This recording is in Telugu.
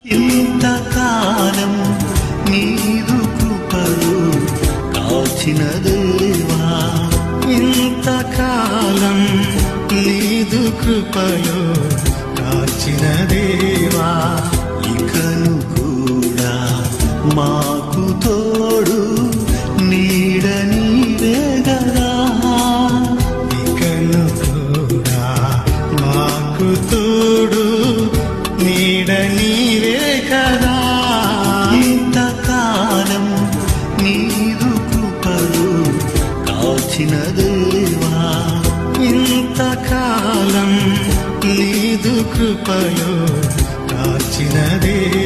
ఇంతకాలం నీదు కృపలు కాచిన దేవా, ఇంతకాలం నీదు కృపలు కాచిన దేవా, ఇకను కూడా మాకు తోడు నీడ నీవే గదా, ఇకను కూడా మాకు తోడు నీడ నీవే కదా. ఇంతకాలం నీదు కృపలు కాచిన దేవా, ఇంతకాలం నీదు కృపలు కాచిన దేవా.